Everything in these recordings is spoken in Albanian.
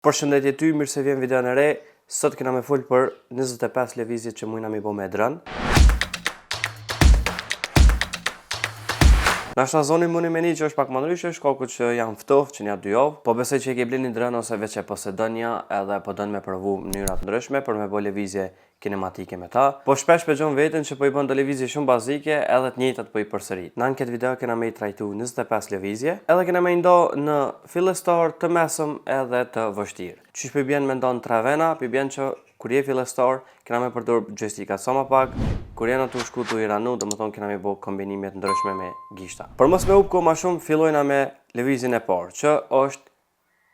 Përshëndetje ty, mirë se vjen video në re. Sot kena me full për 25 lëvizje që mujna mi bo me dron. Nashta zoni muni me një që është pak më ndryshe, shkoku që jam ftoft që nja 2 javë, po besoj që i ke blini dron ose veç e posedon nja edhe po don me provu mënyrat ndryshme për me bo lëvizje kinematike me ta. Po shpesh pe gjon veten që po i bën do lëvizje shumë bazike edhe të njëjtat po i përsërit. Në këtë video kena me i trajtu 25 lëvizje, edhe kena me i ndo në fillestar, të mesëm edhe të vështirë. Qysh për bjen me ndonë 3 vena, për bjen që kur je fillestar, kena me përdur joystickat sa më pak, kur jena të shku të iranu, do më thonë kena me bo kombinimet ndryshme me gishta. Për mos me upko ma shumë, fillojna me lëvizjen e parë, që është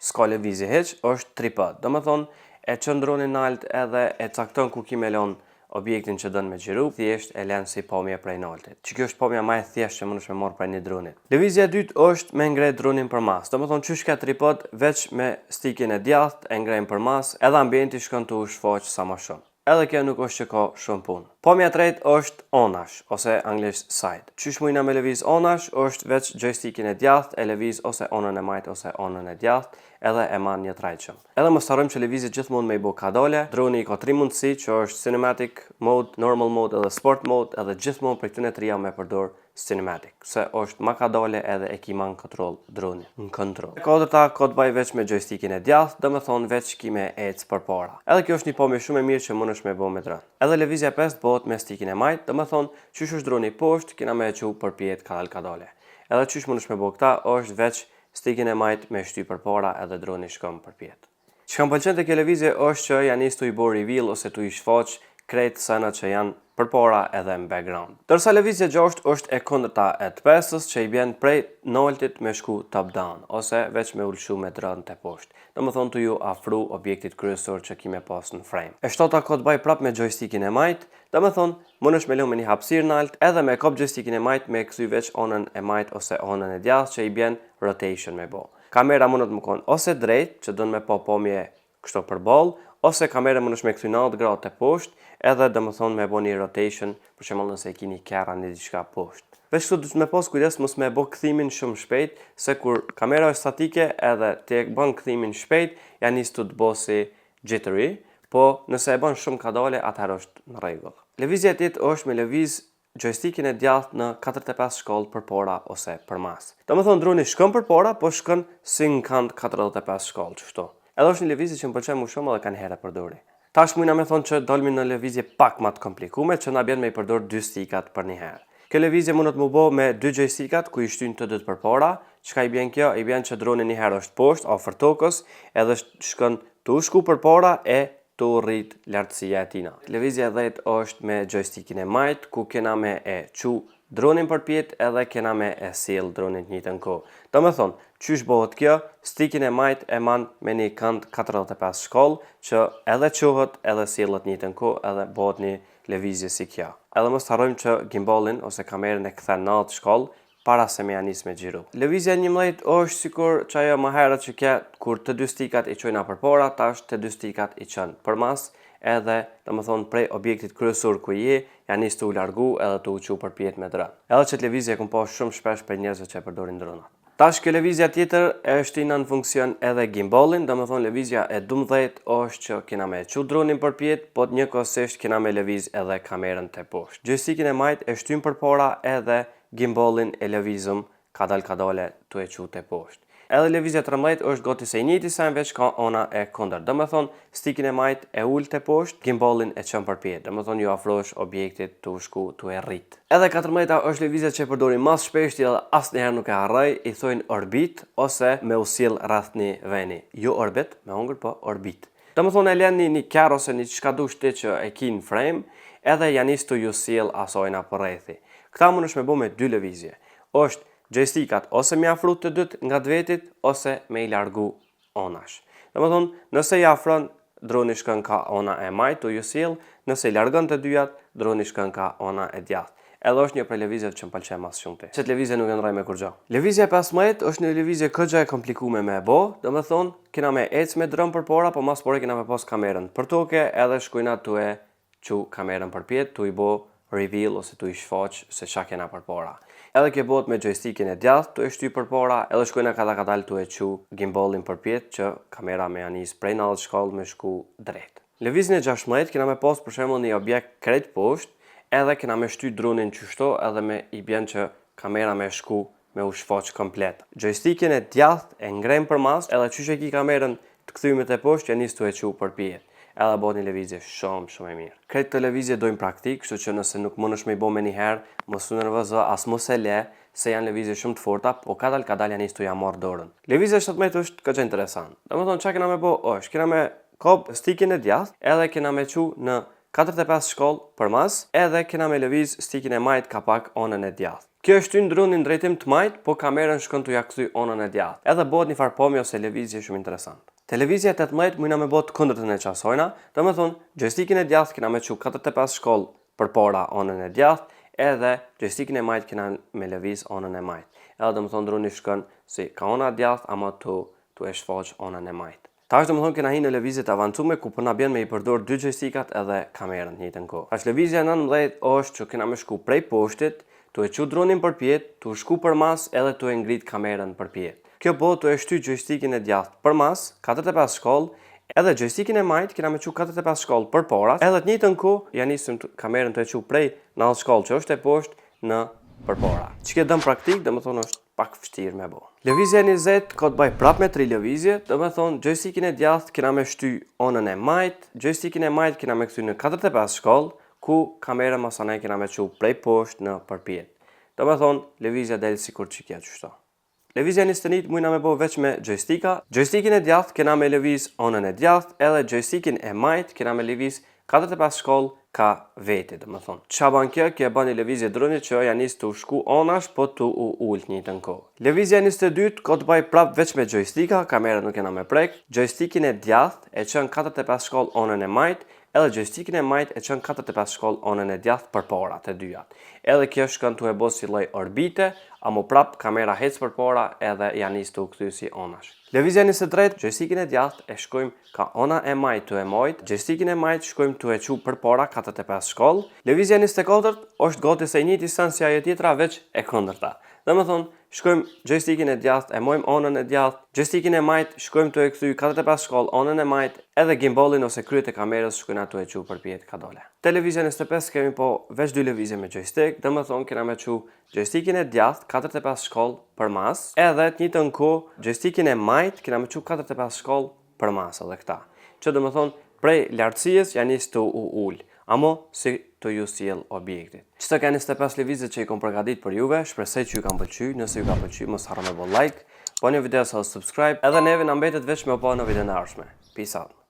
s'ka lëvizje heq, është tripod. Do më thonë, e qëndronin nalt edhe e cakton ku ki me lonë objektin që dënë me gjiru, thjesht e lenë si pomje prej naltit. Që kjo është pomja ma e thjesht që më nëshme morë prej një dronit. Lëvizja e dytë është me ngrej dronin për mas. Do më thonë qysh ka tripod, veç me stikin e djath, e ngrejnë për mas, edhe ambienti shkon të u shfaq sa ma shumë. Edhe kjo nuk është që ka shumë punë. Pomja tretë është onash, ose anglisht side. Qysh mujna me lëviz onash, është veç joystickin e djath, e lëviz ose onën e majt ose onën e djath, edhe e man një trajqëm. Edhe më starojmë që lëvizit gjithmonë me i bo kadale. Droni ka 3 mundësi, që është cinematic mode, normal mode edhe sport mode, edhe gjithmonë për këtune 3 me përdor cinematic, se është ma kadale edhe e ki ma në kontrol droni, në kontrol. Kodëta ka të baj veç me joystickin e djath, dhe me thonë veç ki me ecë për para. Edhe kjo është një pomje shumë e mirë që mund është me bo me dron. Edhe lëvizja 5 bëhet me stikin e majt, dhe me thonë qysh është droni poshtë, kina me e qu për pjetë kadale. Edhe qysh mund është me bo këta, është veç stikin e majt me shty për para edhe droni shkom për pjetë. Që kam pëlqen të kjo lëvizje është që janë nisë të i bo reveal ose të i shfaq krejt sënat që janë për para edhe në background. Dërsa lëvizja 6 është e kundërta e të 5-ës që i bjen prej naltit me shku top down, ose veç me ulshu me dron të poshtë. Do më thonë të ju afru objektit kryesor që ki me pas në frame. E 7-a ka të baj prap me joystickin e majt, do më thonë mund është me lu me një hapsir nalt, edhe me kop joystickin e majt me këthy veç onën e majt ose onën e djath që i bjen rotation me bo. Kamera mundet më konë ose drejt, që dënë me po pomje kështu për bol, ose kamera mund është me këthy 90 gradë të poshtë, edhe dhe më thonë me bo një rotation, për që më nëse e kini kjera një diçka poshtë. Veç këtu du të me pos kujdes mos me bo këthimin shumë shpejt, se kur kamera është statike edhe të e bën këthimin shpejt, janë nisë të bo si jittery, po nëse e bën shumë kadale, atëherë është në regull. Lëvizja e tjetë është me lëviz joystickin e djath në 45 shkollë për para ose për mas. Do më thonë droni shkën për para, po shkën si në kant 45 shkollë qështu. Edhe është një lëvizje që më pëlqen më shumë edhe kanë herë përdori. Tash mujna me thonë që dolmi në lëvizje pak ma të komplikume që na bjen me i përdor 2 stikat për një herë. Kjo lëvizje mundet më bo me 2 joystickat ku i shtyn të dytë për para. Çka i bjen kjo? I bjen që droni një herë është poshtë, afër tokës, edhe shkon të shku për para e të rrit lartësia e tina. Lëvizja 10 është me joystickin e majt ku kena me e qu dronin për pjetë edhe kena me e sjell dronin të njëjtën kohë. Do me thonë, qysh bëhet kjo, stikin e majt e man me një kënd 45 shkollë që edhe quhet edhe sjellet njëjtën kohë edhe bëhet një lëvizje si kjo. Edhe mos harrojmë që gimbalin ose kamerën e kthen 90 shkollë para se me janis me gjiru. Lëvizja 11 është sikur që ajo më herët që ke kur të 2 stikat i qojna për para, tash të 2 stikat i qënë për mas, edhe dhe më thonë prej objektit kryesor ku je, janis të u largu edhe të u qu për pjetë me dron. Edhe që të lëvizja kom pas shumë shpesh për njerëzve që e përdorin dronat. Tash kjo lëvizja tjetër e shtina në funksion edhe gimbalin, dhe më thonë lëvizja e 12 është që kena me qu dronin për pjetë, po të njëkohësisht kena me lëviz edhe kamerën të poshtë. Joystickin e majt e shtyn për para edhe gimbalin e lëvizëm kadale të e qute poshtë. Edhe lëvizja 13 është goti se i njëti sen veç ka ona e kondër. Dhe me thonë, stikin e majt e ullë të poshtë, gimbalin e qënë për pjetë. Dhe me thonë, ju afrosh objektit të u shku të e rritë. Edhe 14 është lëvizja që e përdori mas shpeshti edhe asë njëherë nuk e harraj, i thojnë orbit ose me usil rrath një veni. Jo orbit, me hongër po orbit. Dhe me thonë, e len një kjarë ose një qka dush ti që e ki në frame, edhe janis të ju sil asojna për rrethi. Këta mund është me bo me 2 lëvizje. Është joystickat ose me afru të dytë nga të vetit, ose me i largu onash. Dhe më thonë, nëse i afron, droni shkën ka ona e majt, të ju sil, nëse i largën të dyjat, droni shkën ka ona e djath. Edhe është një prej lëvizjeve që më pëlqen mas shumë ti. Qëtë lëvizje nuk e ndroj me kur gjo. Lëvizja 15 është një lëvizje këgja e komplikume me bo, dhe më thonë, kena me ec me dron për para, po mas pore kena me pos kamerën për toke, edhe shkujna të e qu kamerën për pjetë, të i bo reveal ose të i shfaq se qa kena për para. edhe kjo bëhet me joystickin e djathtë, tu e shty përpara, edhe shkojnë kadal tu e çu gimbalin përpjet që kamera me janis prej 90 shkallë me shku drejt. Lëvizjen e 16 kena me pas për shembull një objekt krejt poshtë, edhe kena me shty dronin qyshto edhe me i bjen që kamera me shku me u shfaq komplet. Joystickin e djathtë e ngrem për mas, edhe qysh e ki kamerën të kthymet e poshtë, ja nis tu e çu përpjet. Edhe bëhet një lëvizje shumë e mirë. Këtë të lëvizje dojmë praktik, kështu që nëse nuk mundesh me i bo me njëherë, mos u nervozo, as mos e le, se janë lëvizje shumë të forta, po kadal ja nis tu ja marr dorën. Lëvizja 17 është kaq interesant. Domethënë çka kena me bo është, kena me kop stickin e djathtë, edhe kena me çu në 45 shkallë për mas, edhe kena me lëviz stickin e majt ka pak onën e djathtë. Kjo është në dronin drejtim të majt, po kamerën shkon tu ja kthy onën e djathtë. Edhe bëhet një farpomje ose lëvizje shumë interesant. Televizja 18 mujna me bot kundërtën e qasojna, do me thonë, joystickin e djathtë kena me çu 45 shkollë për para onën e djathtë, edhe joystickin e majt kena me lëviz onën e majt. Edhe do me thonë droni shkon si ka ona djathtë, ama tu e shfaq onën e majt. Tash do me thonë kena hi në lëvizjet avancume, ku përna bjen me i përdor dy joystickat edhe kamerën njëjtën kohë. Tash lëvizja 19 është që kena me shku prej poshtit, tu e çu dronin përpjet, tu shku për mas edhe tu e ngrit kamerën përpjet. Kjo bëhet tu e shty joystickin e djathtë për mas, 45 shkollë, edhe joystickin e majt kena me çu 45 shkollë për para, edhe të njëjtën kohë ja nisim kamerën tu e çu prej 90 shkollë që është e poshtë në përpara. Çka dëm praktik, domethënë është pak vështirë me bë. Lëvizja 20 ka të bëj prapë me 3 lëvizje, domethënë joystickin e djathtë kena me shty onën e majt, joystickin e majt kena me kthy në 45 shkollë, ku kamerën masanaj kena me çu prej poshtë në përpjet. Domethënë lëvizja del sikur çikja kështu. Lëvizja 21 mujna me bo veç me joysticka. Joystickin e djathtë kena me lëviz onën e djathtë, edhe joystickin e majt kena me lëviz 45 shkollë ka veti, domethënë. Ç'a ban kjo? Kjo bën një lëvizje dronit që ja nis tu shku onash, po tu u ult njëjtën kohë. Lëvizja 22 ka të bëj prap veç me joysticka, kamerën nuk kena me prek. Joystickin e djathtë e çon 45 shkollë onën e majt, edhe joystickin e majt e çon 45 shkollë onën e djathtë përpara të dyjat. Edhe kjo shkon tu e bë si lloj orbite, amo prap kamera hec përpara edhe ja nis tu kthy si onash. Lëvizja 23, joystickin e djathtë e shkojmë ka ona e majt tu e mojt, joystickin e majt shkojmë tu e çu përpara 45 shkollë. Lëvizja 24 është gati se njëjti sens si ajo tjetra, veç e kundërta. Domethënë, shkojmë joystickin e djathtë, e mojmë onën e djathtë, joystickin e majt shkojmë tu e kthy 45 shkollë onën e majt, edhe gimbalin ose kryet e kamerës shkojnë atu e çu përpjet ka dole. Televizja 25 kemi po veç dy lëvizje me joystick, domethënë kena me çu joystickin e djathtë 45 shkollë për mas, edhe të njëjtën kohë joystickin e majt kena me çu 45 shkollë për mas edhe këta. Që domethënë prej lartësisë ja nis tu u ul, amo si të ju sjell objektit. Çto ka 25 lëvizje që i kom përgatit për juve, shpresoj që ju kanë pëlqyer. Nëse ju ka pëlqyer, mos harroni me bë like, bëni video sa subscribe, edhe neve na mbetet veç me u pa në videon e ardhshme. Peace out.